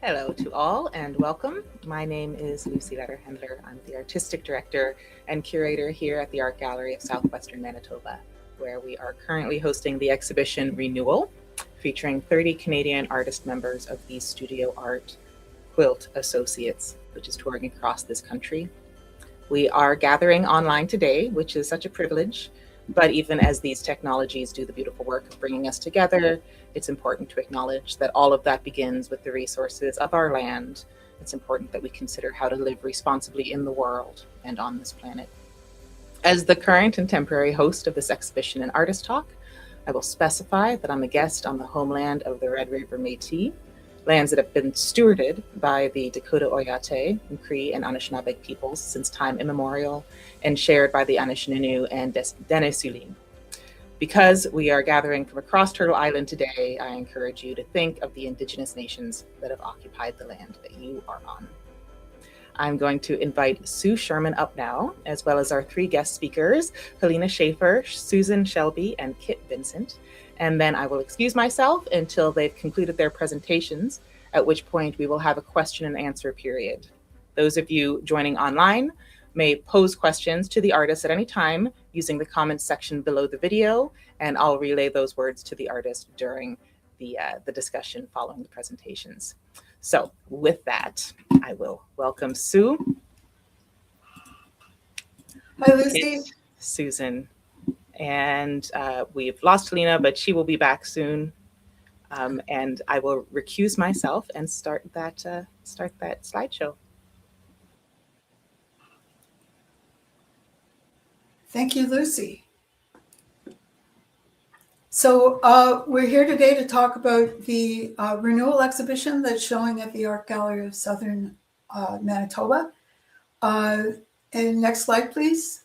Hello to all and welcome. My name is Lucy Letterhandler. I'm the Artistic Director and Curator here at the Art Gallery of Southwestern Manitoba, where we are currently hosting the exhibition Renewal, featuring 30 Canadian artist members of the Studio Art Quilt Associates, which is touring across this country. We are gathering online today, which is such a privilege, but even as these technologies do the beautiful work of bringing us together, it's important to acknowledge that all of that begins with the resources of our land. It's important that we consider how to live responsibly in the world and on this planet. As the current and temporary host of this exhibition and artist talk, I will specify that I'm a guest on the homeland of the Red River Métis, lands that have been stewarded by the Dakota Oyate, Cree, and Anishinaabe peoples since time immemorial, and shared by the Anishinaabe and Dene-Sulin. Because we are gathering from across Turtle Island today, I encourage you to think of the Indigenous nations that have occupied the land that you are on. I'm going to invite Sue Sherman up now, as well as our three guest speakers, Helena Scheffer, Susan Selby, and Kit Vincent. And then I will excuse myself until they've concluded their presentations, at which point we will have a question and answer period. Those of you joining online may pose questions to the artist at any time using the comments section below the video, and I'll relay those words to the artist during the discussion following the presentations. So with that, I will welcome Sue. Hi, Lucy. Susan. And we've lost Helena, but she will be back soon. And I will recuse myself and start that slideshow. Thank you, Lucy. So we're here today to talk about the Renewal exhibition that's showing at the Art Gallery of Southern Manitoba. And next slide, please.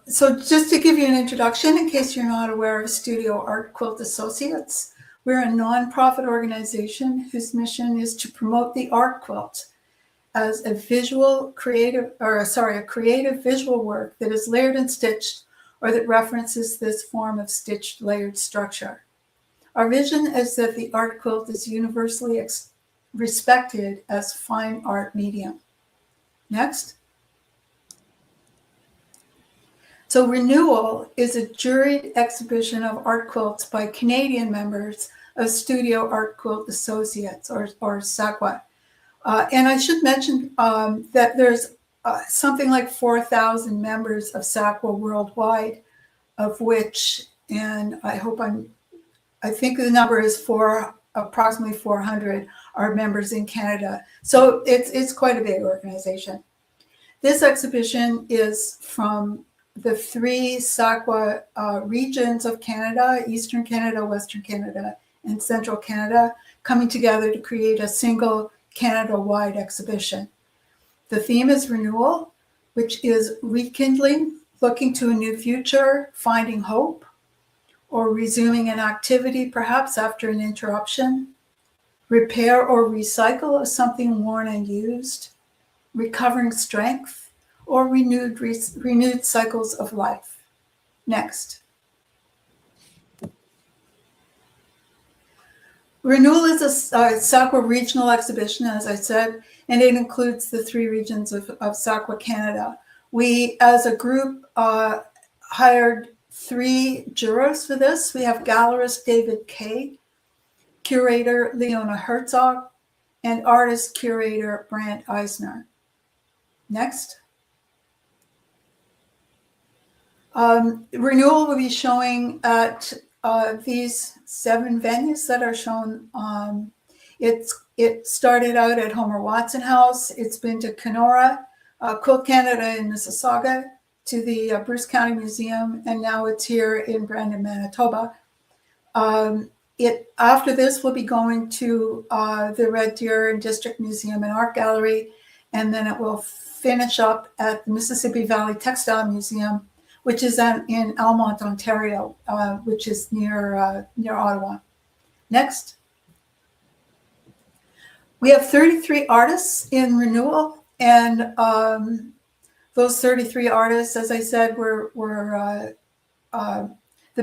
So just to give you an introduction, in case you're not aware of Studio Art Quilt Associates, we're a nonprofit organization whose mission is to promote the art quilt as a creative visual work that is layered and stitched, or that references this form of stitched layered structure. Our vision is that the art quilt is universally respected as fine art medium. Next. So Renewal is a juried exhibition of art quilts by Canadian members of Studio Art Quilt Associates, or SAQA. And I should mention that there's something like 4,000 members of SAQA worldwide, of which, and I think the number is approximately 400 are members in Canada. So it's quite a big organization. This exhibition is from the three SAQA regions of Canada: Eastern Canada, Western Canada, and Central Canada, coming together to create a single Canada-wide exhibition. The theme is renewal, which is rekindling, looking to a new future, finding hope, or resuming an activity perhaps after an interruption, repair or recycle of something worn and used, recovering strength, or renewed cycles of life. Next. Renewal is a SAQA regional exhibition, as I said, and it includes the 3 regions of SAQA Canada. We, as a group, hired 3 jurors for this. We have gallerist David Kay, curator Leona Herzog, and artist-curator Brant Eisner. Next. Renewal will be showing at these 7 venues that are shown. It started out at Homer Watson House. It's been to Kenora, Quilt Canada in Mississauga, to the Bruce County Museum, and now it's here in Brandon, Manitoba. After this, we'll be going to the Red Deer and District Museum and Art Gallery, and then it will finish up at the Mississippi Valley Textile Museum, which is in Almont, Ontario, which is near Ottawa. Next. We have 33 artists in Renewal, and those 33 artists, as I said, the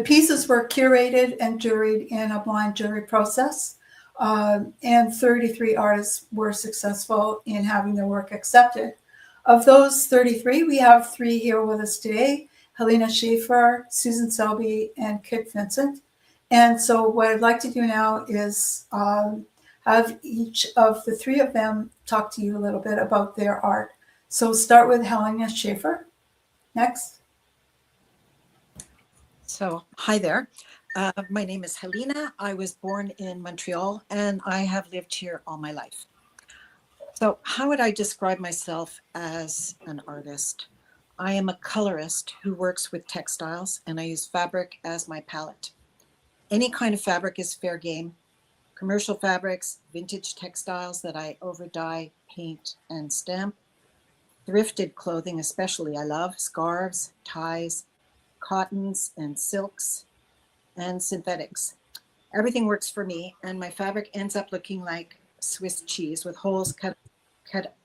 pieces were curated and juried in a blind jury process, and 33 artists were successful in having their work accepted. Of those 33, we have 3 here with us today: Helena Scheffer, Susan Selby, and Kit Vincent. And so what I'd like to do now is have each of the 3 of them talk to you a little bit about their art. So start with Helena Scheffer. Next. So, hi there. My name is Helena. I was born in Montreal and I have lived here all my life. So, how would I describe myself as an artist? I am a colorist who works with textiles, and I use fabric as my palette. Any kind of fabric is fair game. Commercial fabrics, vintage textiles that I overdye, paint, and stamp. Thrifted clothing especially I love, scarves, ties, cottons and silks, and synthetics. Everything works for me, and my fabric ends up looking like Swiss cheese with holes cut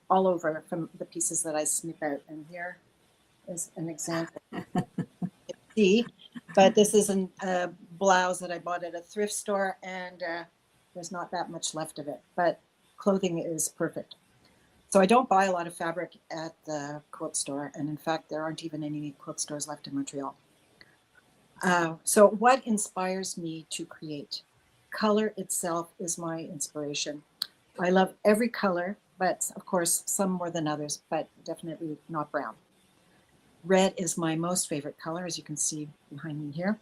all over from the pieces that I snip out. And here is an example. See, but this is a blouse that I bought at a thrift store, and there's not that much left of it, but clothing is perfect. So I don't buy a lot of fabric at the quilt store, and in fact, there aren't even any quilt stores left in Montreal. So what inspires me to create? Color itself is my inspiration. I love every color, but of course, some more than others, but definitely not brown. Red is my most favorite color, as you can see behind me here.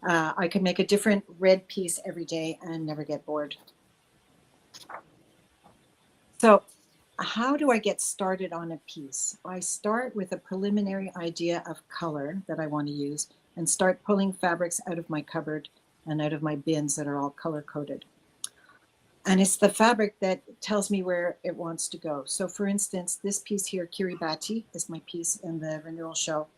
I can make a different red piece every day and never get bored. So how do I get started on a piece? I start with a preliminary idea of color that I want to use and start pulling fabrics out of my cupboard and out of my bins that are all color-coded. And it's the fabric that tells me where it wants to go. So for instance, this piece here, Kiribati, is my piece in the Renewal show.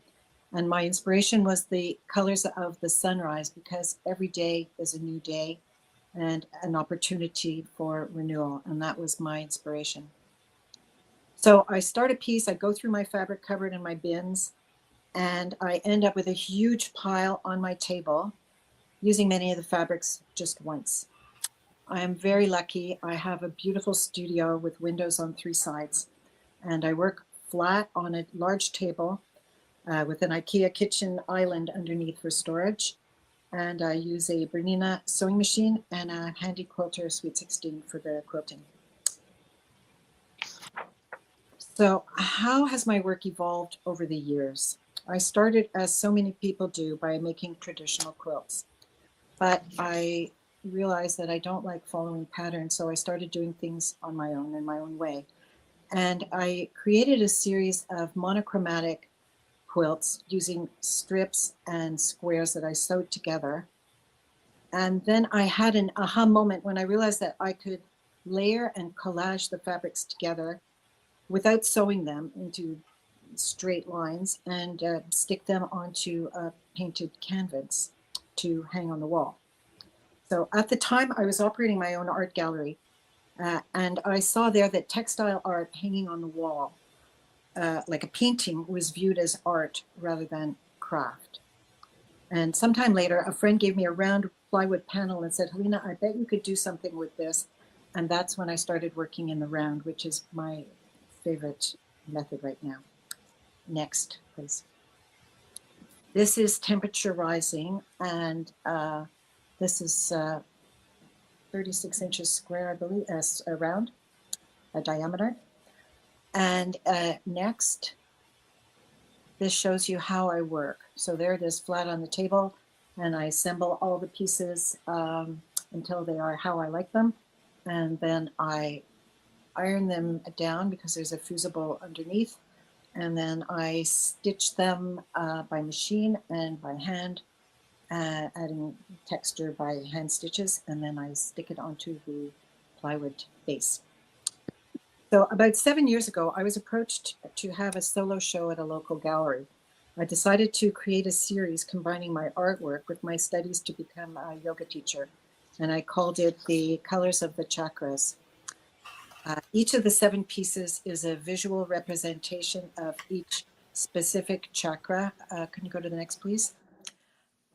And my inspiration was the colors of the sunrise, because every day is a new day and an opportunity for renewal. And that was my inspiration. So I start a piece, I go through my fabric cupboard and my bins, and I end up with a huge pile on my table, using many of the fabrics just once. I am very lucky. I have a beautiful studio with windows on 3 sides, and I work flat on a large table with an IKEA kitchen island underneath for storage. And I use a Bernina sewing machine and a handy quilter Sweet 16 for the quilting. So how has my work evolved over the years? I started, as so many people do, by making traditional quilts. But I realized that I don't like following patterns, so I started doing things on my own, in my own way. And I created a series of monochromatic quilts using strips and squares that I sewed together. And then I had an aha moment when I realized that I could layer and collage the fabrics together without sewing them into straight lines and stick them onto a painted canvas to hang on the wall. So at the time I was operating my own art gallery, and I saw there that textile art hanging on the wall, like a painting, was viewed as art rather than craft. And sometime later, a friend gave me a round plywood panel and said, Helena, I bet you could do something with this. And that's when I started working in the round, which is my favorite method right now. Next, please. This is temperature rising, and this is 36 inches square, I believe, around a diameter. And next, this shows you how I work. So there it is, flat on the table, and I assemble all the pieces until they are how I like them. And then I iron them down because there's a fusible underneath. And then I stitch them by machine and by hand, adding texture by hand stitches, and then I stick it onto the plywood base. So about 7 years ago, I was approached to have a solo show at a local gallery. I decided to create a series combining my artwork with my studies to become a yoga teacher, and I called it The Colors of the Chakras. Each of the 7 pieces is a visual representation of each specific chakra. Can you go to the next, please?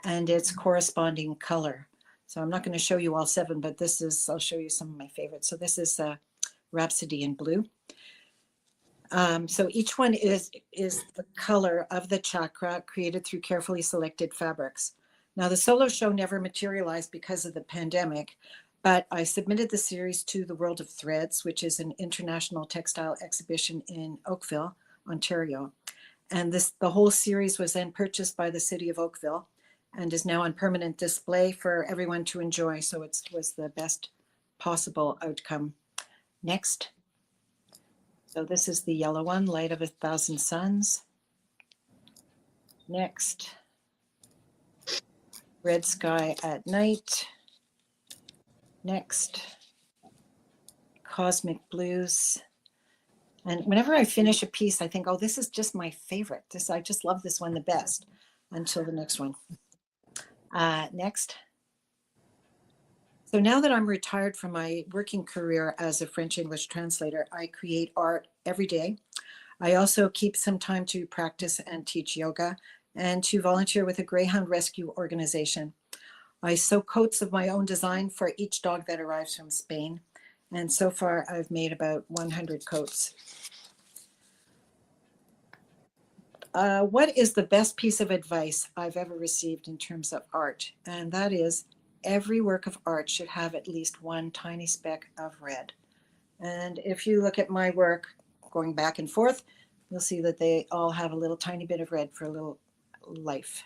And its corresponding color. So I'm not going to show you all 7, but this is, I'll show you some of my favorites. So this is Rhapsody in Blue. So each one is the color of the chakra created through carefully selected fabrics. Now the solo show never materialized because of the pandemic, but I submitted the series to the World of Threads, which is an international textile exhibition in Oakville, Ontario. And the whole series was then purchased by the city of Oakville and is now on permanent display for everyone to enjoy. So it was the best possible outcome. Next. So this is the yellow one, Light of a Thousand Suns. Next. Red Sky at Night. Next. Cosmic Blues. And whenever I finish a piece, I think, oh, this is just my favorite. I just love this one the best, until the next one. Next. So now that I'm retired from my working career as a French-English translator, I create art every day. I also keep some time to practice and teach yoga and to volunteer with a greyhound rescue organization. I sew coats of my own design for each dog that arrives from Spain. And so far I've made about 100 coats. What is the best piece of advice I've ever received in terms of art? And that is, every work of art should have at least one tiny speck of red. And if you look at my work going back and forth, you'll see that they all have a little tiny bit of red for a little life.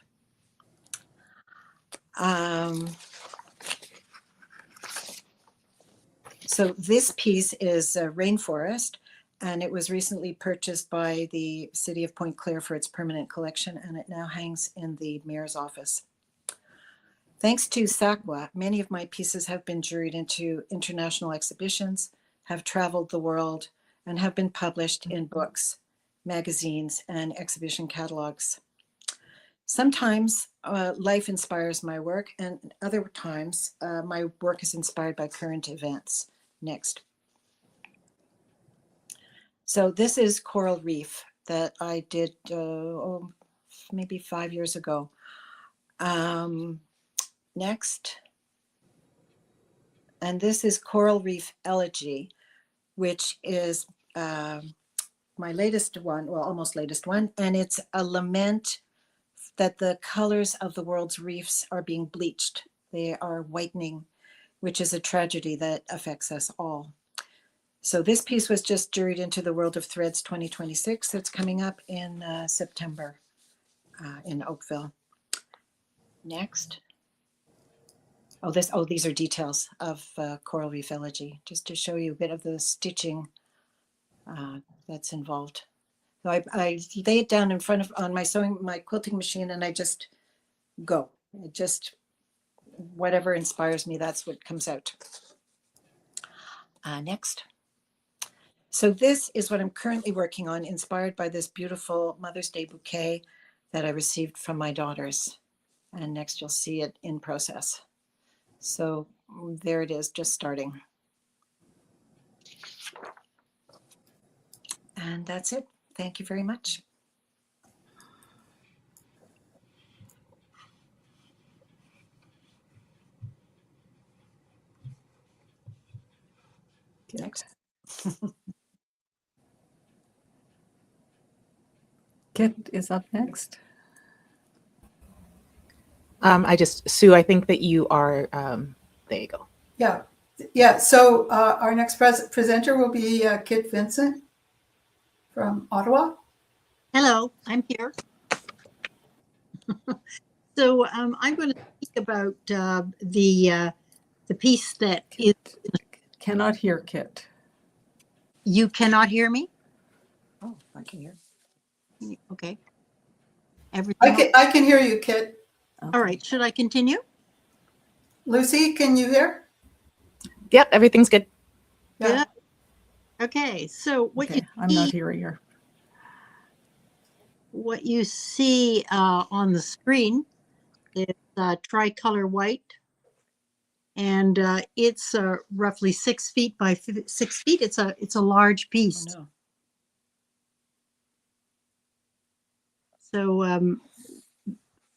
So this piece is a rainforest, and it was recently purchased by the city of Point Claire for its permanent collection, and it now hangs in the mayor's office. Thanks to SACWA, many of my pieces have been juried into international exhibitions, have traveled the world, and have been published in books, magazines, and exhibition catalogs. Sometimes life inspires my work, and other times my work is inspired by current events. Next. So this is Coral Reef that I did maybe 5 years ago. Next. And this is Coral Reef Elegy, which is my latest one, well, almost latest one. And it's a lament that the colors of the world's reefs are being bleached. They are whitening, which is a tragedy that affects us all. So this piece was just juried into the World of Threads 2026. It's coming up in September in Oakville. Next. These are details of Coral Reef Elegy, just to show you a bit of the stitching that's involved. So I lay it down in front of on my quilting machine, and I just go. whatever inspires me, that's what comes out. Next. So this is what I'm currently working on, inspired by this beautiful Mother's Day bouquet that I received from my daughters. And next you'll see it in process. So there it is, just starting. And that's it. Thank you very much. Next. Kit is up next. Sue, I think that you are, there you go. Yeah. Yeah. So our next presenter will be Kit Vincent from Ottawa. Hello, I'm here. So I'm going to speak about the piece that is. Cannot hear Kit. You cannot hear me? Oh, I can hear. Okay. Everything. I can hear you, Kit. All right. Should I continue? Lucy, can you hear? Yep, everything's good. Yeah. Good. Okay. So I'm not hearing her. What you see on the screen is tricolor white, and it's roughly 6 feet by 6 feet. It's a large piece. Oh, no. So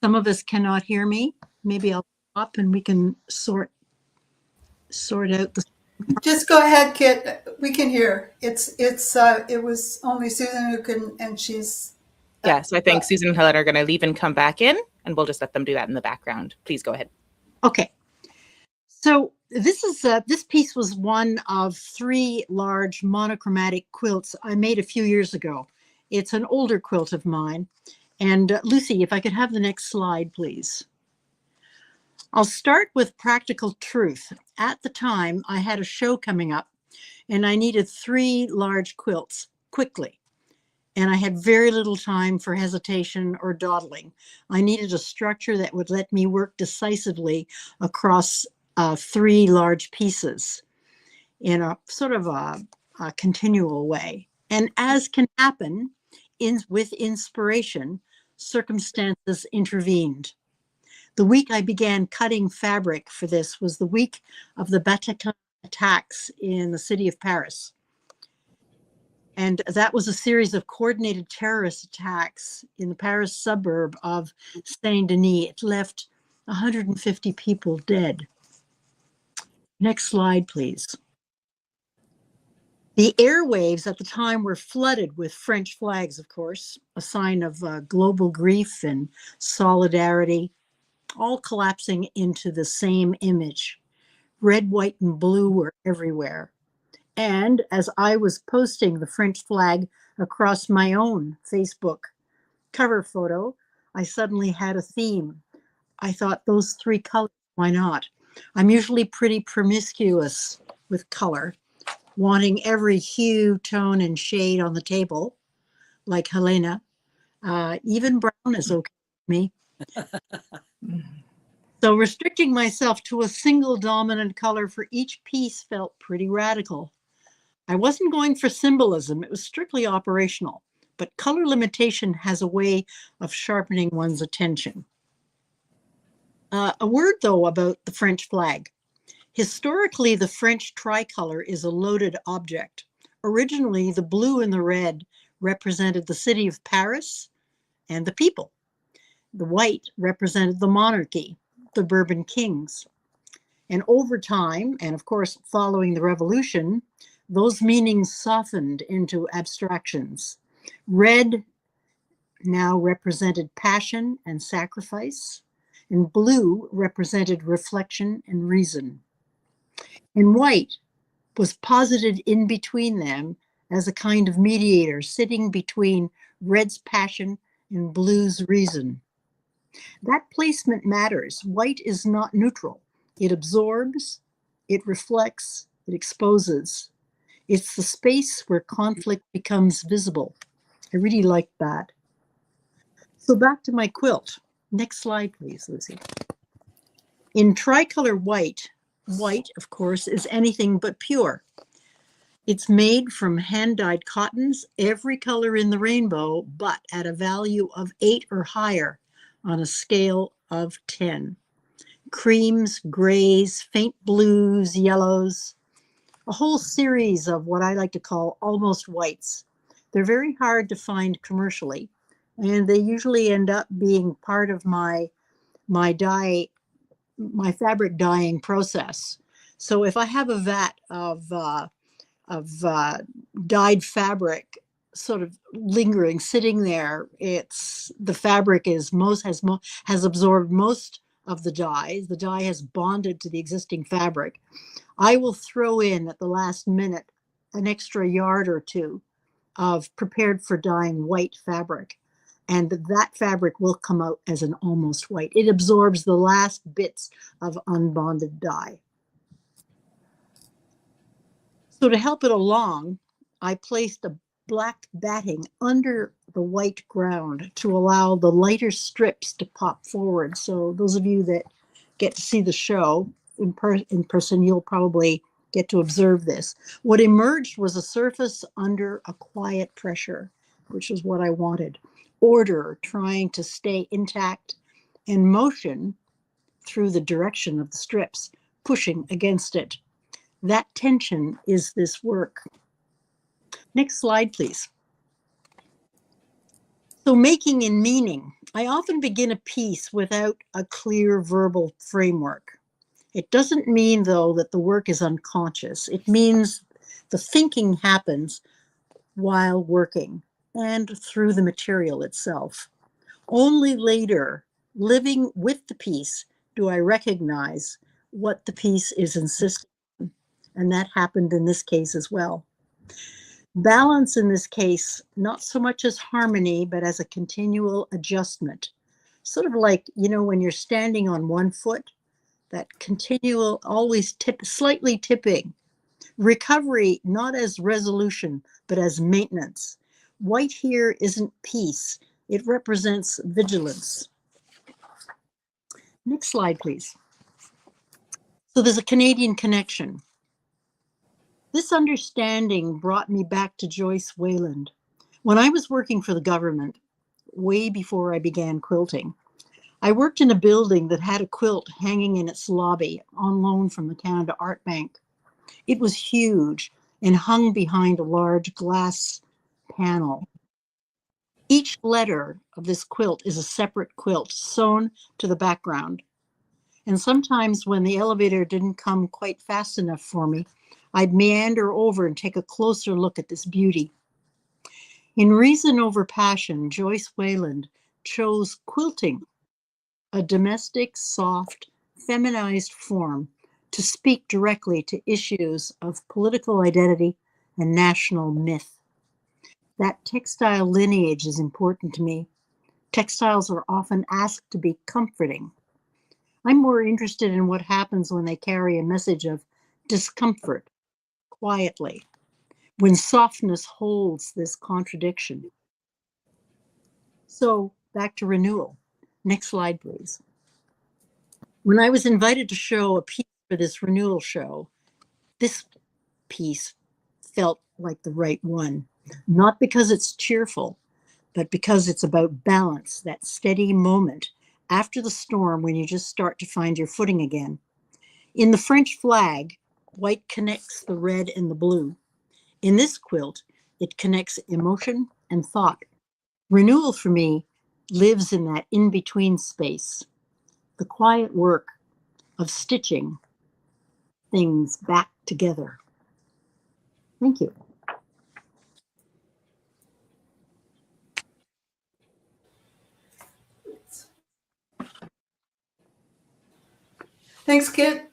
some of us cannot hear me. Maybe I'll stop and we can sort out the. Just go ahead, Kit. We can hear. It was only Susan who couldn't, and she's. Yeah, so I think Susan and Helena are going to leave and come back in, and we'll just let them do that in the background. Please go ahead. Okay. So this piece was one of 3 large monochromatic quilts I made a few years ago. It's an older quilt of mine. And Lucy, if I could have the next slide, please. I'll start with practical truth. At the time, I had a show coming up, and I needed 3 large quilts quickly. And I had very little time for hesitation or dawdling. I needed a structure that would let me work decisively across 3 large pieces in a sort of a continual way. And as can happen with inspiration, circumstances intervened. The week I began cutting fabric for this was the week of the Bataclan attacks in the city of Paris. And that was a series of coordinated terrorist attacks in the Paris suburb of Saint-Denis. It left 150 people dead. Next slide, please. The airwaves at the time were flooded with French flags, of course, a sign of global grief and solidarity, all collapsing into the same image. Red, white, and blue were everywhere. And as I was posting the French flag across my own Facebook cover photo, I suddenly had a theme. I thought those 3 colors, why not? I'm usually pretty promiscuous with color, wanting every hue, tone, and shade on the table, like Helena. Even brown is okay with me. So restricting myself to a single dominant color for each piece felt pretty radical. I wasn't going for symbolism. It was strictly operational, but color limitation has a way of sharpening one's attention. A word, though, about the French flag. Historically, the French tricolor is a loaded object. Originally, the blue and the red represented the city of Paris and the people. The white represented the monarchy, the Bourbon kings. And over time, and of course, following the revolution, those meanings softened into abstractions. Red now represented passion and sacrifice, and blue represented reflection and reason. And white was posited in between them as a kind of mediator, sitting between red's passion and blue's reason. That placement matters. White is not neutral. It absorbs, it reflects, it exposes. It's the space where conflict becomes visible. I really like that. So back to my quilt. Next slide, please, Lucy. In tricolor white, white, of course, is anything but pure. It's made from hand-dyed cottons, every color in the rainbow, but at a value of 8 or higher on a scale of 10. Creams, grays, faint blues, yellows, a whole series of what I like to call almost whites. They're very hard to find commercially, and they usually end up being part of my fabric dyeing process. So if I have a vat of dyed fabric sort of lingering, sitting there, the fabric has absorbed most of the dye. The dye has bonded to the existing fabric. I will throw in at the last minute an extra yard or two of prepared for dyeing white fabric, and that fabric will come out as an almost white. It absorbs the last bits of unbonded dye. So to help it along, I placed a black batting under the white ground to allow the lighter strips to pop forward. So those of you that get to see the show in person, you'll probably get to observe this. What emerged was a surface under a quiet pressure, which is what I wanted. Order trying to stay intact, and motion through the direction of the strips, pushing against it. That tension is this work. Next slide, please. So making and meaning. I often begin a piece without a clear verbal framework. It doesn't mean, though, that the work is unconscious. It means the thinking happens while working and through the material itself. Only later, living with the piece, do I recognize what the piece is insisting on. And that happened in this case as well. Balance in this case, not so much as harmony, but as a continual adjustment. Sort of like, when you're standing on one foot, that continual, always slightly tipping. Recovery, not as resolution, but as maintenance. White here isn't peace. It represents vigilance. Next slide, please. So there's a Canadian connection. This understanding brought me back to Joyce Wayland. When I was working for the government, way before I began quilting, I worked in a building that had a quilt hanging in its lobby on loan from the Canada Art Bank. It was huge and hung behind a large glass panel. Each letter of this quilt is a separate quilt sewn to the background. And sometimes when the elevator didn't come quite fast enough for me, I'd meander over and take a closer look at this beauty. In Reason Over Passion, Joyce Wayland chose quilting, a domestic, soft, feminized form, to speak directly to issues of political identity and national myth. That textile lineage is important to me. Textiles are often asked to be comforting. I'm more interested in what happens when they carry a message of discomfort, quietly, when softness holds this contradiction. So back to Renewal. Next slide, please. When I was invited to show a piece for this Renewal show, this piece felt like the right one, not because it's cheerful, but because it's about balance, that steady moment after the storm when you just start to find your footing again. In the French flag, white connects the red and the blue. In this quilt, it connects emotion and thought. Renewal for me lives in that in-between space, the quiet work of stitching things back together. Thank you. Thanks, Kit.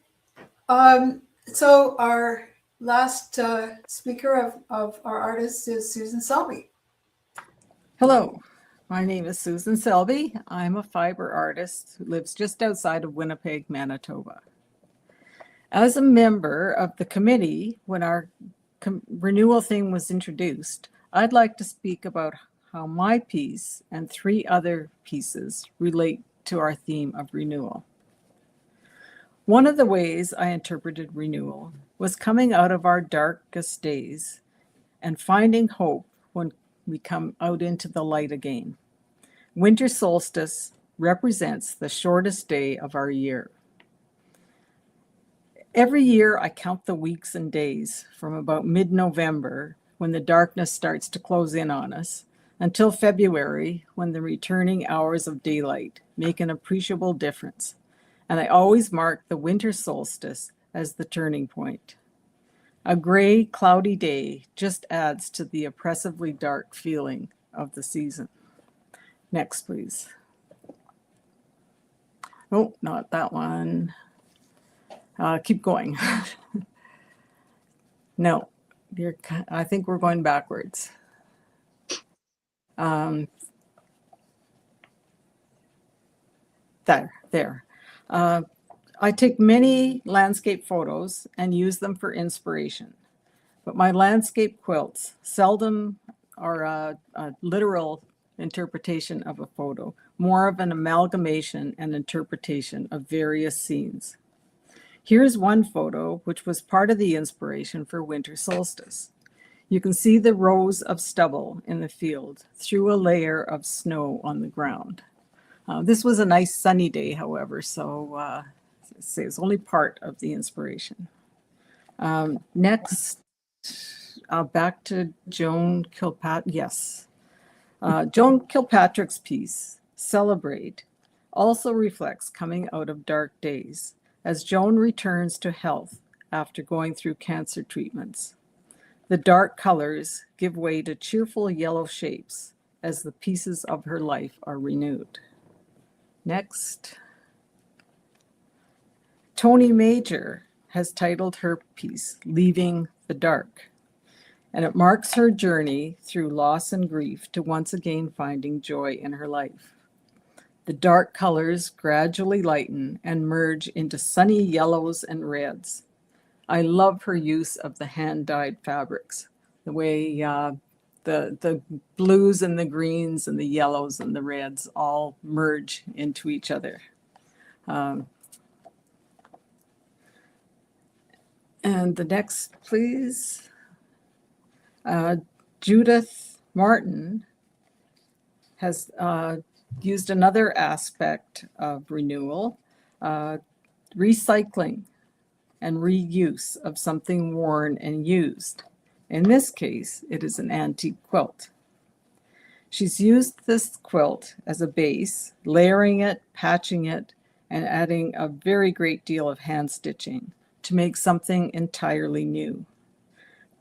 So our last speaker of our artist is Susan Selby. Hello, my name is Susan Selby. I'm a fiber artist who lives just outside of Winnipeg, Manitoba. As a member of the committee, when our renewal theme was introduced, I'd like to speak about how my piece and 3 other pieces relate to our theme of renewal. One of the ways I interpreted renewal was coming out of our darkest days and finding hope when we come out into the light again. Winter solstice represents the shortest day of our year. Every year I count the weeks and days from about mid-November, when the darkness starts to close in on us, until February, when the returning hours of daylight make an appreciable difference. And I always mark the winter solstice as the turning point. A gray, cloudy day just adds to the oppressively dark feeling of the season. Next, please. Oh, not that one. Keep going. No, I think we're going backwards. There. I take many landscape photos and use them for inspiration, but my landscape quilts seldom are a literal interpretation of a photo, more of an amalgamation and interpretation of various scenes. Here's one photo which was part of the inspiration for winter solstice. You can see the rows of stubble in the field through a layer of snow on the ground. This was a nice sunny day, however, so it's only part of the inspiration. Next, back to Joan Kilpatrick. Yes. Joan Kilpatrick's piece, Celebrate, also reflects coming out of dark days as Joan returns to health after going through cancer treatments. The dark colors give way to cheerful yellow shapes as the pieces of her life are renewed. Next. Toni Major has titled her piece, Leaving the Dark, and it marks her journey through loss and grief to once again finding joy in her life. The dark colors gradually lighten and merge into sunny yellows and reds. I love her use of the hand-dyed fabrics, the way the blues and the greens and the yellows and the reds all merge into each other. And the next, please. Judith Martin has used another aspect of renewal, recycling and reuse of something worn and used. In this case, it is an antique quilt. She's used this quilt as a base, layering it, patching it, and adding a very great deal of hand stitching to make something entirely new.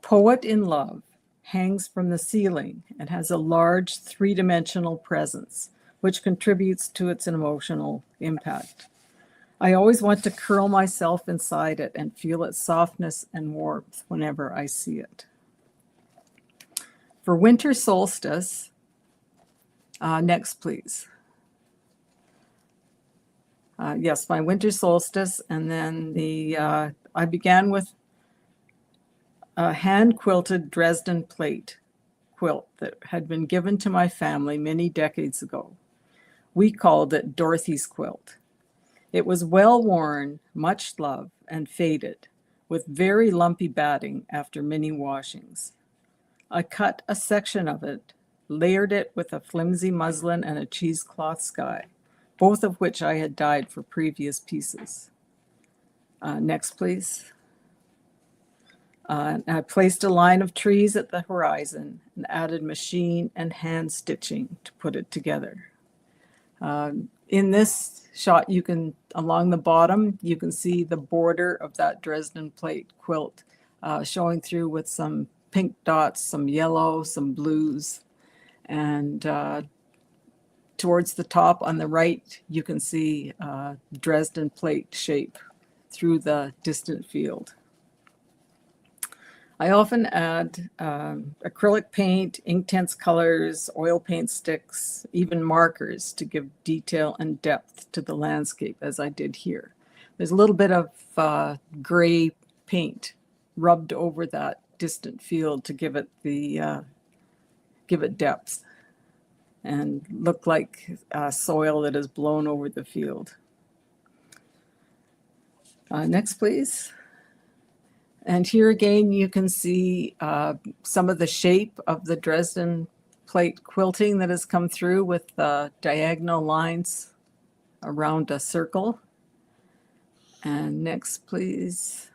Poet in Love hangs from the ceiling and has a large three-dimensional presence, which contributes to its emotional impact. I always want to curl myself inside it and feel its softness and warmth whenever I see it. For winter solstice, next please. Yes, my winter solstice, and then I began with a hand-quilted Dresden plate quilt that had been given to my family many decades ago. We called it Dorothy's quilt. It was well worn, much loved, and faded, with very lumpy batting after many washings. I cut a section of it, layered it with a flimsy muslin and a cheesecloth sky, both of which I had dyed for previous pieces. Next, please. I placed a line of trees at the horizon and added machine and hand stitching to put it together. In this shot, you can, along the bottom, you can see the border of that Dresden plate quilt showing through with some pink dots, some yellow, some blues. And towards the top on the right, you can see Dresden plate shape through the distant field. I often add acrylic paint, Inktense colors, oil paint sticks, even markers to give detail and depth to the landscape, as I did here. There's a little bit of gray paint rubbed over that distant field to give it depth and look like soil that is blown over the field. Next, please. And here again, you can see some of the shape of the Dresden plate quilting that has come through with diagonal lines around a circle. And next, please.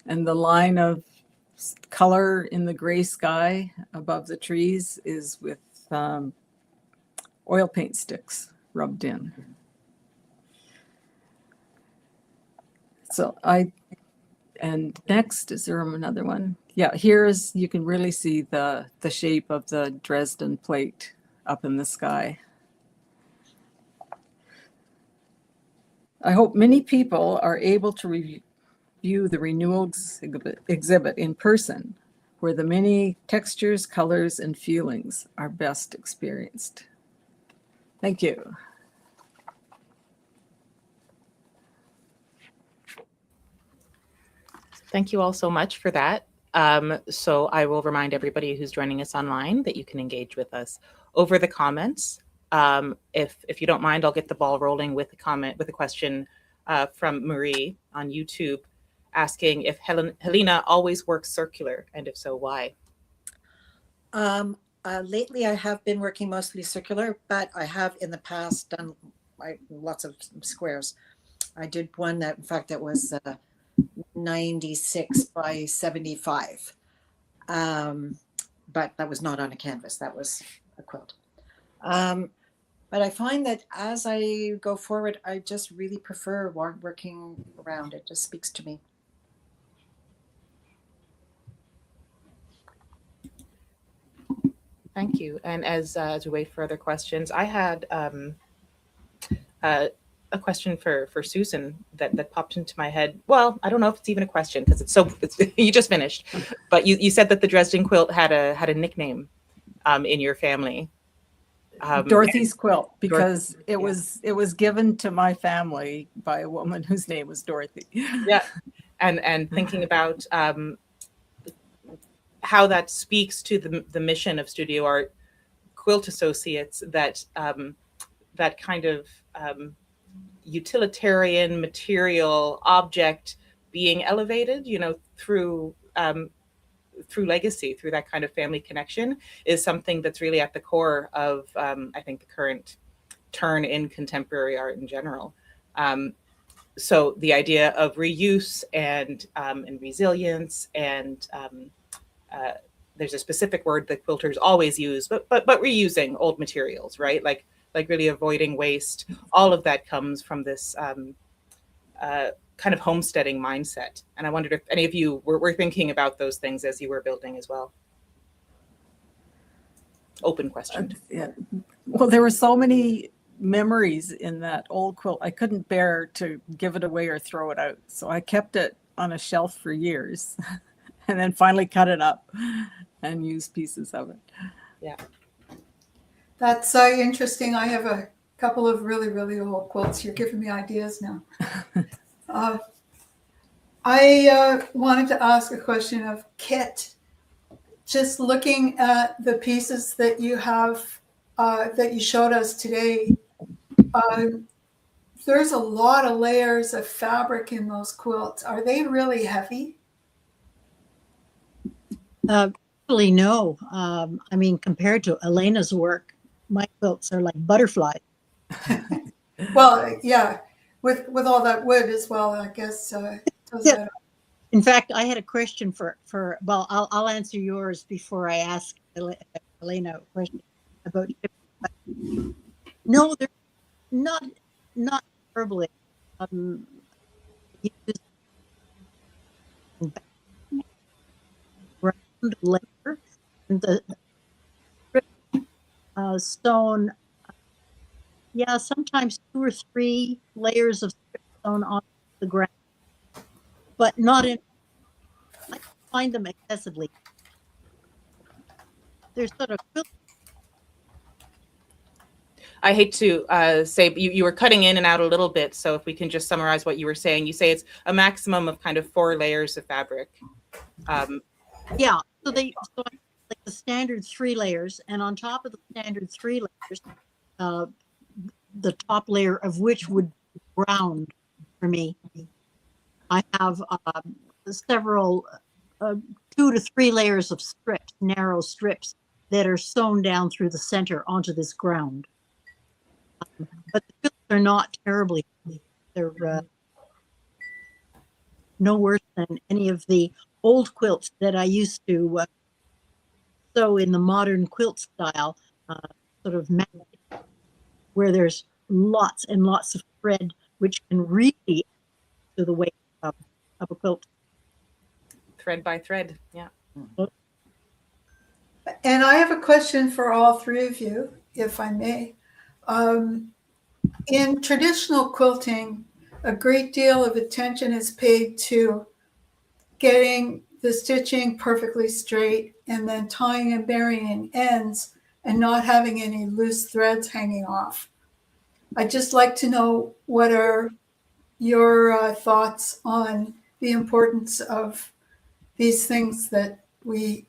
And the line of color in the gray sky above the trees is with oil paint sticks rubbed in. And next, is there another one? Yeah, you can really see the shape of the Dresden plate up in the sky. I hope many people are able to review the Renewal exhibit in person, where the many textures, colors, and feelings are best experienced. Thank you. Thank you all so much for that. So I will remind everybody who's joining us online that you can engage with us over the comments. If you don't mind, I'll get the ball rolling with a question from Marie on YouTube, asking if Helena always works circular, and if so, why? Lately, I have been working mostly circular, but I have in the past done lots of squares. I did one that, in fact, that was 96 by 75. But that was not on a canvas, that was a quilt. But I find that as I go forward, I just really prefer working around. It just speaks to me. Thank you. And as we wait for other questions, I had a question for Susan that popped into my head. Well, I don't know if it's even a question because you just finished, but you said that the Dresden quilt had a nickname in your family. Dorothy's quilt, because it was given to my family by a woman whose name was Dorothy. Yeah, and thinking about how that speaks to the mission of Studio Art Quilt Associates, that that kind of utilitarian material object being elevated, through legacy, through that kind of family connection, is something that's really at the core of, I think, the current turn in contemporary art in general. So the idea of reuse and resilience, and there's a specific word that quilters always use, but reusing old materials, right? Like really avoiding waste. All of that comes from this kind of homesteading mindset. And I wondered if any of you were thinking about those things as you were building as well. Open question. Yeah. Well, there were so many memories in that old quilt. I couldn't bear to give it away or throw it out. So I kept it on a shelf for years and then finally cut it up and used pieces of it. Yeah. That's interesting. I have a couple of really, really old quilts. You're giving me ideas now. I wanted to ask a question of Kit. Just looking at the pieces that you have, that you showed us today, there's a lot of layers of fabric in those quilts. Are they really heavy? Actually, no. I mean, compared to Elena's work, my quilts are like butterflies. Well, yeah, with all that wood as well, I guess. Yeah. In fact, I had a question for well, I'll answer yours before I ask Helena a question about. No, they're not terribly. Round layer, and the stone. Yeah, sometimes 2 or 3 layers of stone on the ground, but not in. I find them excessively. They're sort of. I hate to say, but you were cutting in and out a little bit. So if we can just summarize what you were saying, you say it's a maximum of kind of 4 layers of fabric. Yeah, so like the standard 3 layers, and on top of the standard 3 layers, the top layer of which would be round for me, I have several 2 to 3 layers of strips, narrow strips that are sewn down through the center onto this ground. But the quilts are not terribly heavy. They're no worse than any of the old quilts that I used to sew in the modern quilt style, sort of where there's lots and lots of thread, which can really add to the weight of a quilt. Thread by thread. Yeah. And I have a question for all three of you, if I may. In traditional quilting, a great deal of attention is paid to getting the stitching perfectly straight and then tying and burying ends and not having any loose threads hanging off. I'd just like to know what are your thoughts on the importance of these things that we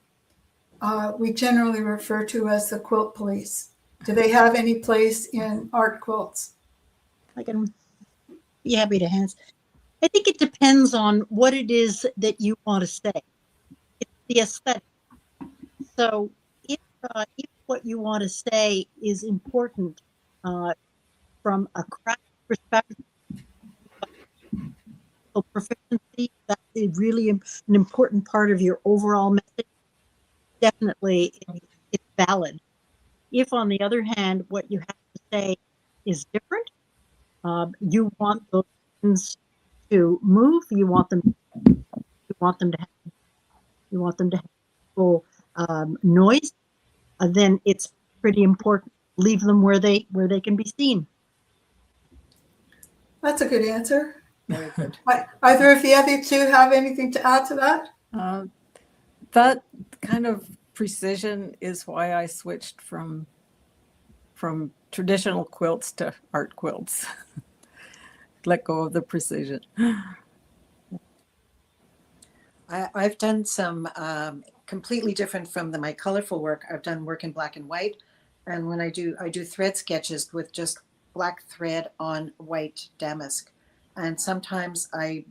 generally refer to as the quilt police. Do they have any place in art quilts? I can be happy to answer. I think it depends on what it is that you want to say. It's the aesthetic. So if what you want to say is important from a craft perspective, proficiency, that is really an important part of your overall message. Definitely, it's valid. If, on the other hand, what you have to say is different, you want those things to move. You want them to have full noise. Then it's pretty important. Leave them where they can be seen. That's a good answer. Very good. Either of the other two have anything to add to that? That kind of precision is why I switched from traditional quilts to art quilts. Let go of the precision. I've done some completely different from my colorful work. I've done work in black and white. And when I do thread sketches with just black thread on white damask. And sometimes I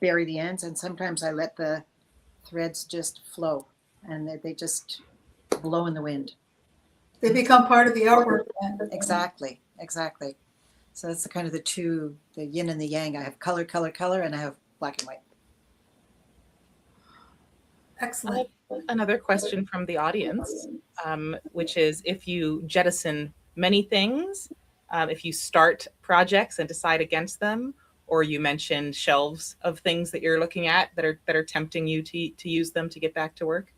bury the ends and sometimes I let the threads just flow and they just blow in the wind. They become part of the artwork then. Exactly. So that's the kind of the yin and the yang. I have color, and I have black and white. Excellent. Another question from the audience, which is if you jettison many things, if you start projects and decide against them, or you mentioned shelves of things that you're looking at that are tempting you to use them to get back to work.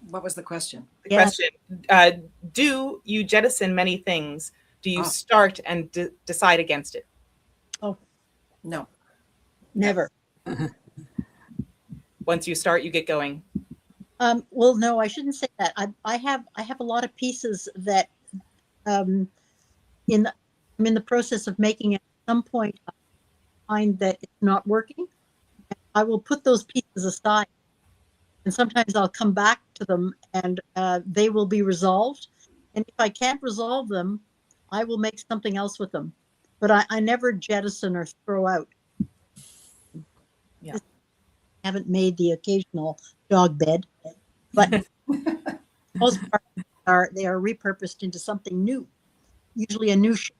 What was the question? The question, do you jettison many things? Do you start and decide against it? Oh, no. Never. Once you start, you get going. Well, no, I shouldn't say that. I have a lot of pieces that I'm in the process of making. At some point, I find that it's not working. I will put those pieces aside, and sometimes I'll come back to them, and they will be resolved. And if I can't resolve them, I will make something else with them. But I never jettison or throw out. Yeah. I haven't made the occasional dog bed, but most part they are repurposed into something new, usually a new shape.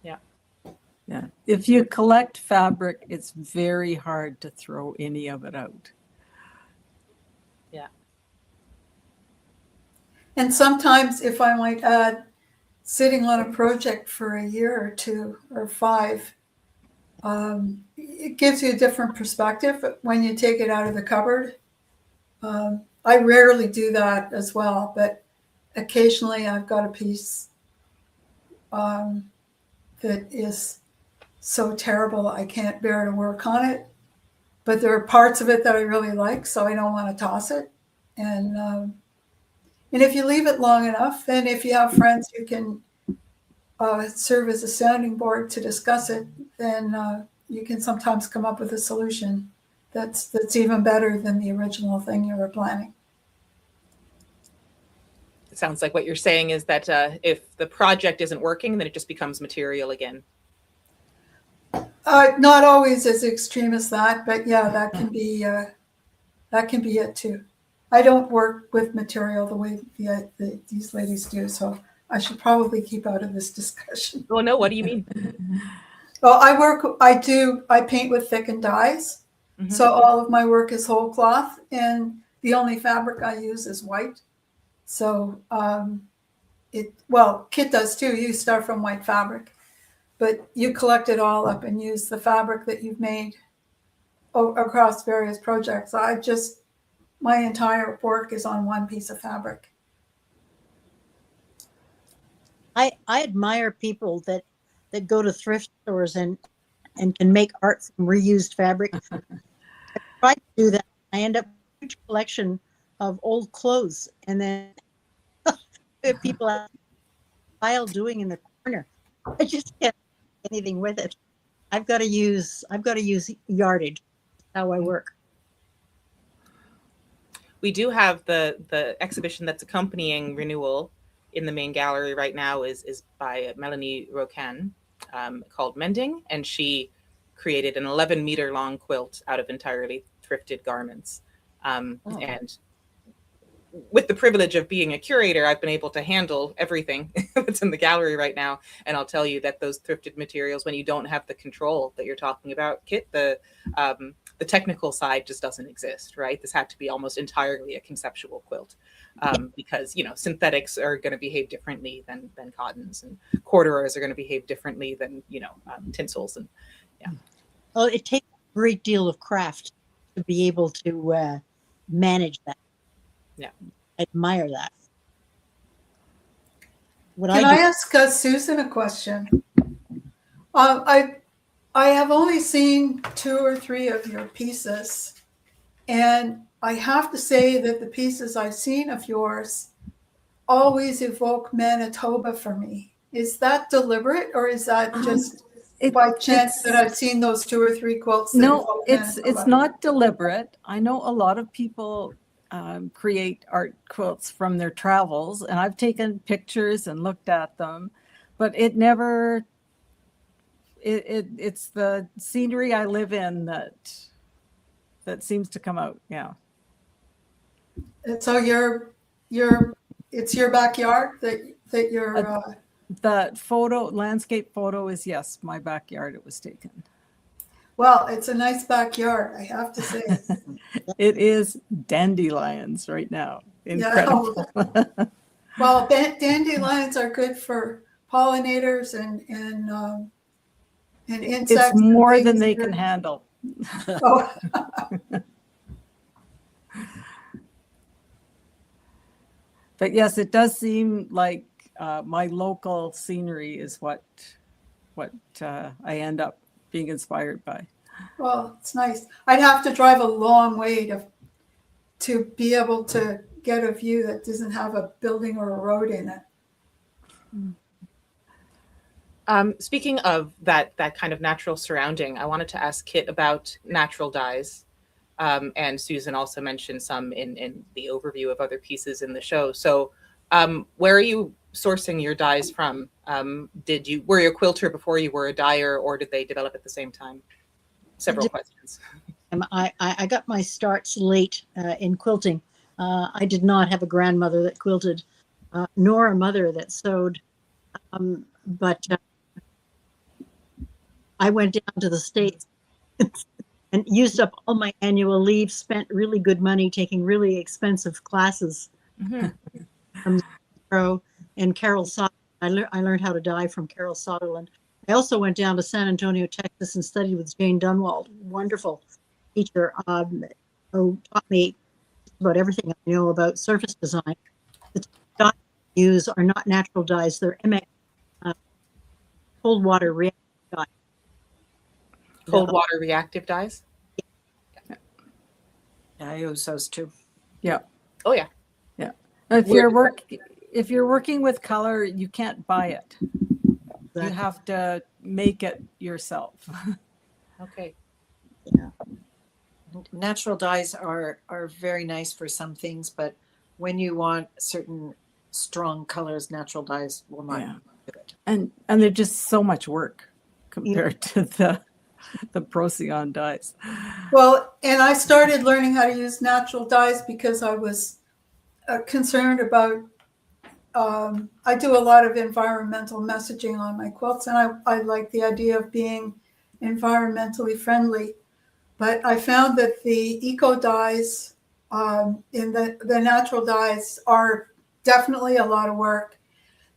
Yeah. If you collect fabric, it's very hard to throw any of it out. Yeah. And sometimes, if I might add, sitting on a project for a year or 2 or 5, it gives you a different perspective when you take it out of the cupboard. I rarely do that as well, but occasionally I've got a piece that is so terrible I can't bear to work on it. But there are parts of it that I really like, so I don't want to toss it. And if you leave it long enough, and if you have friends who can serve as a sounding board to discuss it, then you can sometimes come up with a solution that's even better than the original thing you were planning. sounds like what you're saying is that if the project isn't working, then it just becomes material again. Not always as extreme as that, but yeah, that can be it too. I don't work with material the way these ladies do, so I should probably keep out of this discussion. Oh no, what do you mean? Well, I paint with thickened dyes. Mhm. So all of my work is whole cloth, and the only fabric I use is white. So Kit does too. You start from white fabric, but you collect it all up and use the fabric that you've made across various projects. My entire work is on one piece of fabric. I admire people that go to thrift stores and can make art from reused fabric. I try to do that. I end up with a huge collection of old clothes, and then people are pile doing in the corner. I just can't do anything with it. I've got to use yardage. That's how I work. We do have the exhibition that's accompanying Renewal in the main gallery right now is by Melanie Rocan, called Mending, and she created an 11-meter long quilt out of entirely thrifted garments. And with the privilege of being a curator, I've been able to handle everything that's in the gallery right now. And I'll tell you that those thrifted materials, when you don't have the control that you're talking about, Kit, the technical side just doesn't exist, right? This had to be almost entirely a conceptual quilt, because, you know, synthetics are going to behave differently than cottons, and corduroys are going to behave differently than, you know, tinsels. And yeah. Well, it takes a great deal of craft to be able to manage that. Yeah. I admire that. Can I ask Susan a question? I have only seen 2 or 3 of your pieces, and I have to say that the pieces I've seen of yours always evoke Manitoba for me. Is that deliberate, or is that just by chance that I've seen those 2 or 3 quilts? No, it's not deliberate. I know a lot of people create art quilts from their travels, and I've taken pictures and looked at them, but it never. It's the scenery I live in that seems to come out. Yeah. And so it's your backyard that you're. The landscape photo is, yes, my backyard. It was taken. Well, it's a nice backyard, I have to say. It is dandelions right now. Incredible. Yeah. Well, dandelions are good for pollinators and insects. It's more than they can handle. Oh. But yes, it does seem like my local scenery is what I end up being inspired by. Well, it's nice. I'd have to drive a long way to be able to get a view that doesn't have a building or a road in it. Speaking of that kind of natural surrounding, I wanted to ask Kit about natural dyes. And Susan also mentioned some in the overview of other pieces in the show. So where are you sourcing your dyes from? Were you a quilter before you were a dyer, or did they develop at the same time? Several questions. I got my starts late in quilting. I did not have a grandmother that quilted, nor a mother that sewed. But I went down to the States and used up all my annual leave, spent really good money taking really expensive classes from Zero and Carol Sutherland. I learned how to dye from Carol Sutherland. I also went down to San Antonio, Texas, and studied with Jane Dunwald, wonderful teacher, who taught me about everything I know about surface design. The dyes I use are not natural dyes; they're MX cold water reactive dyes. Cold water reactive dyes? Yeah, I use those too. Yeah. Oh yeah. Yeah. If you're working with color, you can't buy it. You have to make it yourself. Okay. Yeah. Natural dyes are very nice for some things, but when you want certain strong colors, natural dyes will not Yeah. do it. And they're just so much work compared to the Procyon dyes. Well, and I started learning how to use natural dyes because I was concerned about, I do a lot of environmental messaging on my quilts, and I like the idea of being environmentally friendly. But I found that the eco dyes, in the natural dyes, are definitely a lot of work.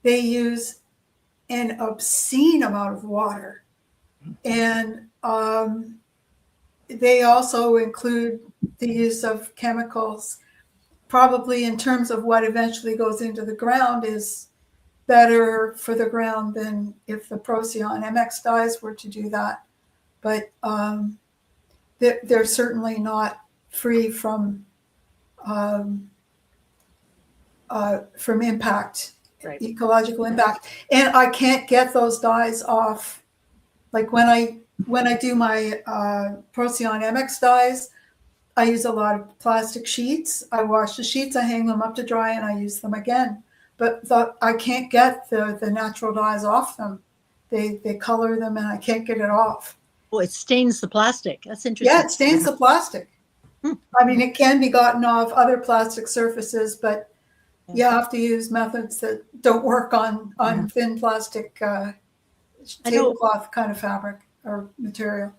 They use an obscene amount of water, and they also include the use of chemicals. Probably in terms of what eventually goes into the ground is better for the ground than if the Procyon MX dyes were to do that. But they're certainly not free from impact, Right. ecological impact. And I can't get those dyes off. Like when I do my Procyon MX dyes, I use a lot of plastic sheets. I wash the sheets, I hang them up to dry, and I use them again. But I can't get the natural dyes off them. They color them, and I can't get it off. Oh, it stains the plastic. That's interesting. Yeah, it stains the plastic. I mean, it can be gotten off other plastic surfaces, but you have to use methods that don't work on thin plastic tablecloth kind of fabric or material.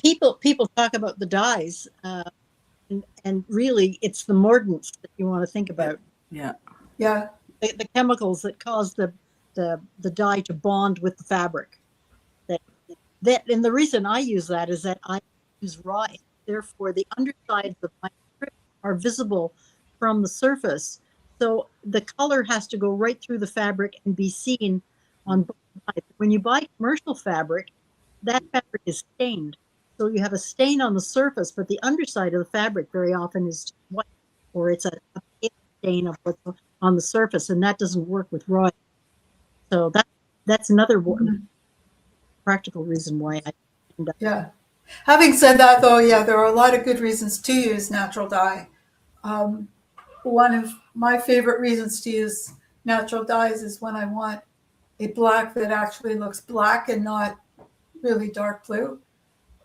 People talk about the dyes, and really it's the mordants that you want to think about. Yeah. Yeah. The chemicals that cause the dye to bond with the fabric. And the reason I use that is that I use raw ink. Therefore, the undersides of my strip are visible from the surface. So the color has to go right through the fabric and be seen on both sides. When you buy commercial fabric, that fabric is stained. So you have a stain on the surface, but the underside of the fabric very often is white, or it's a pale stain of what's on the surface, and that doesn't work with raw ink. So that's another practical reason why I end up. Yeah. Having said that, though, yeah, there are a lot of good reasons to use natural dye. One of my favorite reasons to use natural dyes is when I want a black that actually looks black and not really dark blue.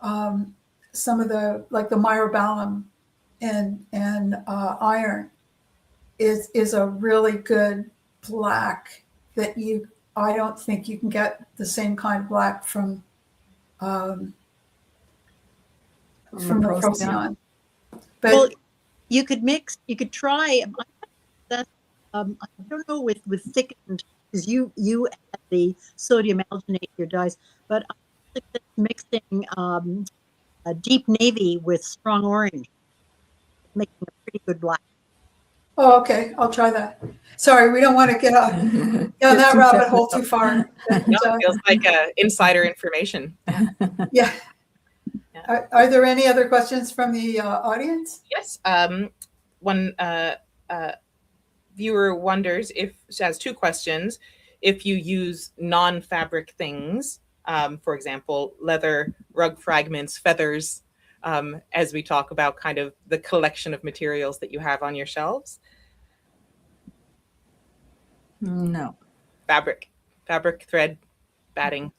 Some of like the myrobalan and iron is a really good black that I don't think you can get the same kind of black from the Procyon. But Well, you could try that. I don't know with thickened, because you add the sodium alginate to your dyes, but I think mixing a deep navy with strong orange, making a pretty good black. oh, okay, I'll try that. Sorry, we don't want to get down that rabbit hole too far. But, No, it feels like insider information. yeah. Are there any other questions from the audience? Yes. One viewer wonders if she has two questions. If you use non-fabric things, for example, leather, rug fragments, feathers, as we talk about kind of the collection of materials that you have on your shelves. No. Fabric, thread, batting.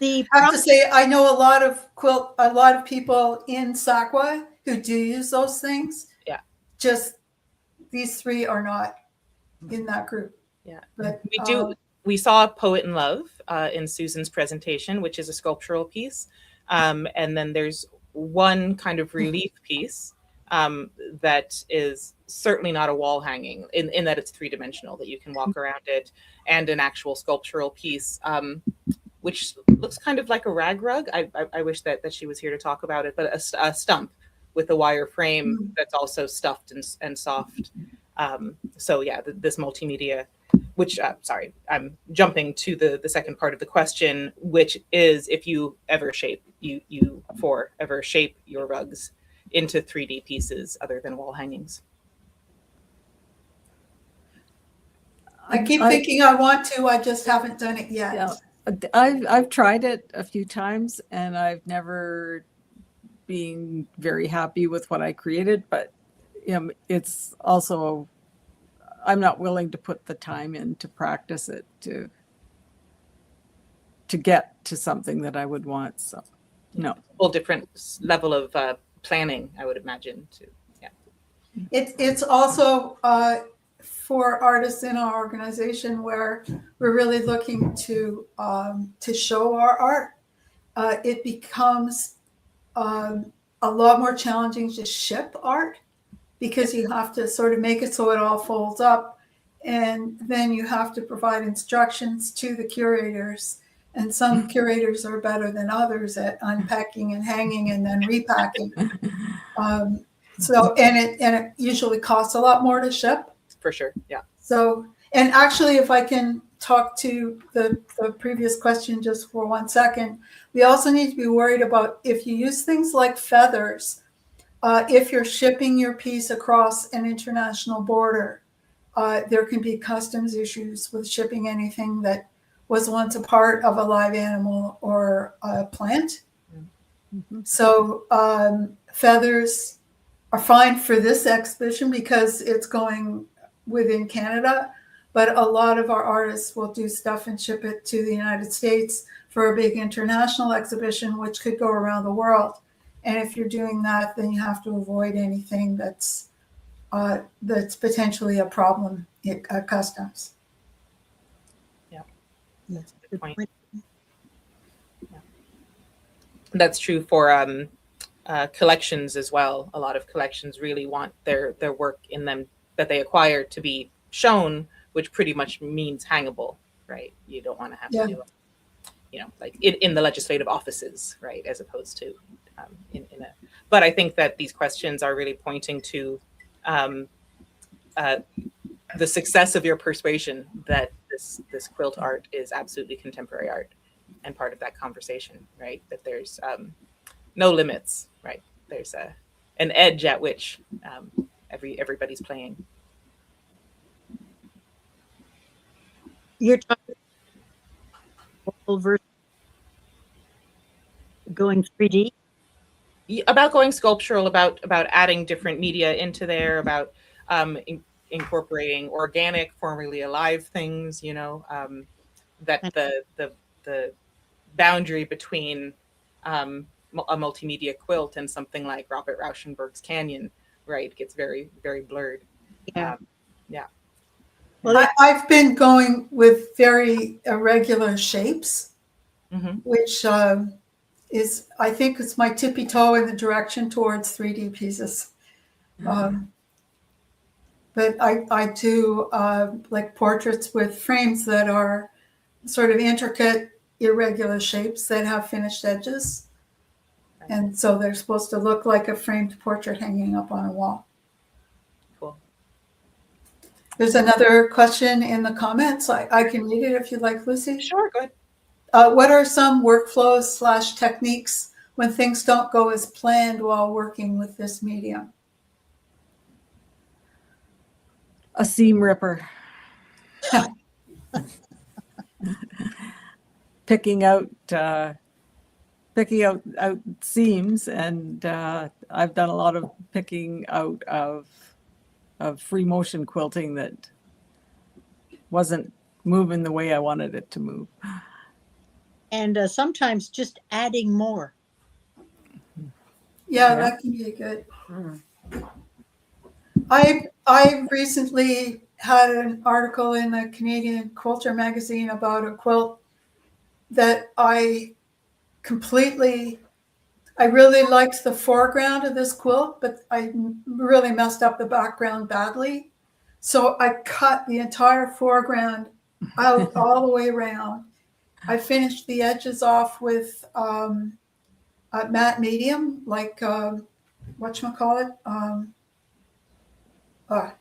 I have to say, I know a lot of people in Sakwa who do use those things. Yeah. Just these three are not in that group. Yeah. But We do. We saw Poet in Love in Susan's presentation, which is a sculptural piece. And then there's one kind of relief piece that is certainly not a wall hanging in that it's three-dimensional, that you can walk around it, and an actual sculptural piece, which looks kind of like a rag rug. I wish that she was here to talk about it, but a stump with a wire frame that's also stuffed and soft. So yeah, this multimedia, which, sorry, I'm jumping to the second part of the question, which is if you ever shape your rugs into 3D pieces other than wall hangings. I keep thinking I want to, I just haven't done it yet. Yeah. I've tried it a few times and I've never been very happy with what I created, but it's also I'm not willing to put the time in to practice it to get to something that I would want. So, no. Whole different level of planning, I would imagine. Yeah. It's also for artists in our organization where we're really looking to show our art. It becomes a lot more challenging to ship art because you have to sort of make it so it all folds up, and then you have to provide instructions to the curators. And some curators are better than others at unpacking and hanging and then repacking. So, and it usually costs a lot more to ship. For sure. Yeah. So, and actually, if I can talk to the previous question just for 1 second, we also need to be worried about if you use things like feathers, if you're shipping your piece across an international border, there can be customs issues with shipping anything that was once a part of a live animal or a plant. Mhm. So feathers are fine for this exhibition because it's going within Canada, but a lot of our artists will do stuff and ship it to the United States for a big international exhibition, which could go around the world. And if you're doing that, then you have to avoid anything that's potentially a problem at customs. That's a good point. Yeah. That's true for collections as well. A lot of collections really want their work in them that they acquire to be shown, which pretty much means hangable, right? You don't want to have to do it, like in the legislative offices, right? As opposed to in a. But I think that these questions are really pointing to the success of your persuasion that this quilt art is absolutely contemporary art and part of that conversation, right? That there's no limits, right? There's an edge at which everybody's playing. You're talking over going 3D? About going sculptural, about adding different media into there, about incorporating organic, formerly alive things, that the boundary between a multimedia quilt and something like Robert Rauschenberg's Canyon, right, gets very, very blurred. Yeah. Yeah. Well, I've been going with very irregular shapes, Mhm. which I think it's my tippy toe in the direction towards 3D pieces. But I do like portraits with frames that are sort of intricate, irregular shapes that have finished edges. And so they're supposed to look like a framed portrait hanging up on a wall. Cool. There's another question in the comments. I can read it if you'd like, Lucy. Sure, go ahead. What are some workflows / techniques when things don't go as planned while working with this medium? A seam ripper. Picking out seams, and I've done a lot of picking out of free motion quilting that wasn't moving the way I wanted it to move. and sometimes just adding more. Yeah, Yeah. that can be good. I recently had an article in the Canadian Quilter magazine about a quilt that I really liked the foreground of this quilt, but I really messed up the background badly. So I cut the entire foreground out all the way around. I finished the edges off with a matte medium, like whatchamacallit?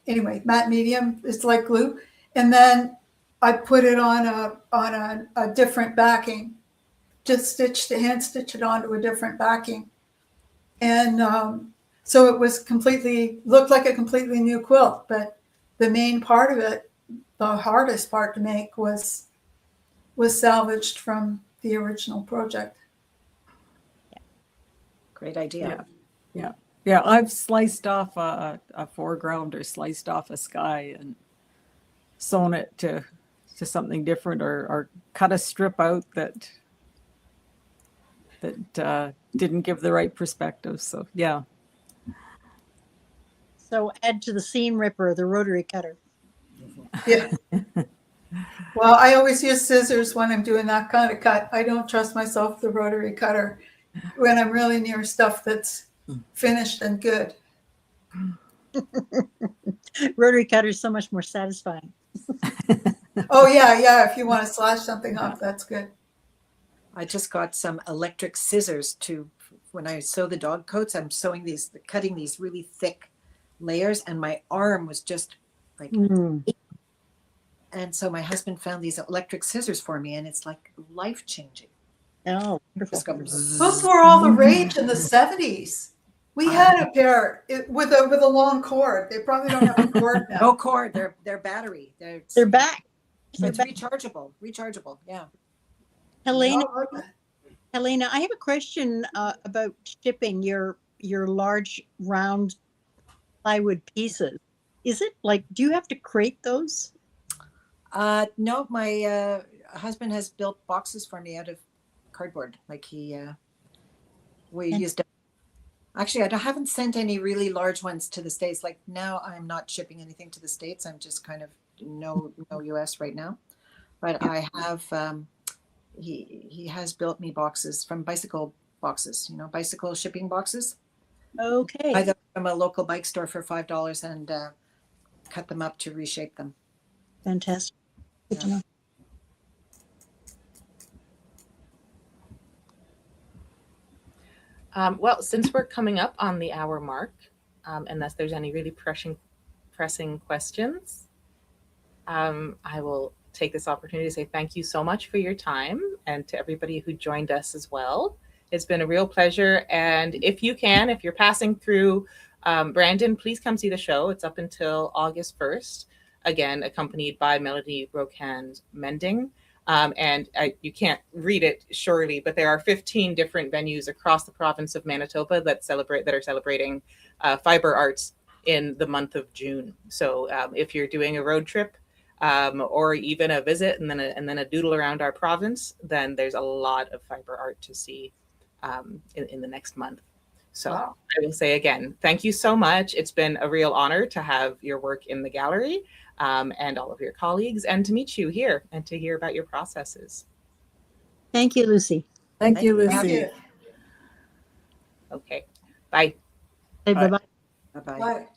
Anyway, matte medium, it's like glue. And then I put it on a different backing, just hand stitch it onto a different backing. And so it was looked like a completely new quilt, but the main part of it, the hardest part to make was salvaged from the original project. Great idea. Yeah. I've sliced off a foreground or sliced off a sky, and sewn it to something different, or cut a strip out that didn't give the right perspective. So yeah. So add to the seam ripper, the rotary cutter. Yeah. Well, I always use scissors when I'm doing that kind of cut. I don't trust myself with the rotary cutter when I'm really near stuff that's finished and good. Rotary cutter is so much more satisfying. Oh yeah. If you want to slash something off, that's good. I just got some electric scissors to, when I sew the dog coats, I'm cutting these really thick layers, and my arm was just like, and so my husband found these electric scissors for me, and it's like life-changing. Oh, wonderful. Just go Those were all the rage in the 70s. We had a pair with a long cord. They probably don't have a cord now. no cord. They're battery. They're back. It's rechargeable. Yeah. Helena, Oh, okay. Helena, I have a question about shipping your large round plywood pieces. Is it like, do you have to crate those? No, my husband has built boxes for me out of cardboard. Like we used. Actually, I haven't sent any really large ones to the States. Like now, I'm not shipping anything to the States. I'm just kind of no US right now. But I have. He has built me boxes from bicycle boxes. Bicycle shipping boxes. Okay. I got them from a local bike store for $5 and cut them up to reshape them. Fantastic. Good to know. Well, since we're coming up on the hour mark, unless there's any really pressing questions, I will take this opportunity to say thank you so much for your time, and to everybody who joined us as well. It's been a real pleasure. And if you're passing through Brandon, please come see the show. It's up until August 1st, again, accompanied by Melody Brocand Mending. And you can't read it surely, but there are 15 different venues across the province of Manitoba that are celebrating fiber arts in the month of June. So if you're doing a road trip or even a visit and then a doodle around our province, then there's a lot of fiber art to see in the next month. So wow. I will say again, thank you so much. It's been a real honor to have your work in the gallery. And all of your colleagues, and to meet you here and to hear about your processes. Thank you, Lucy. Thank you, Lucy. Thank you. Okay, bye. Bye-bye. Bye-bye. Bye.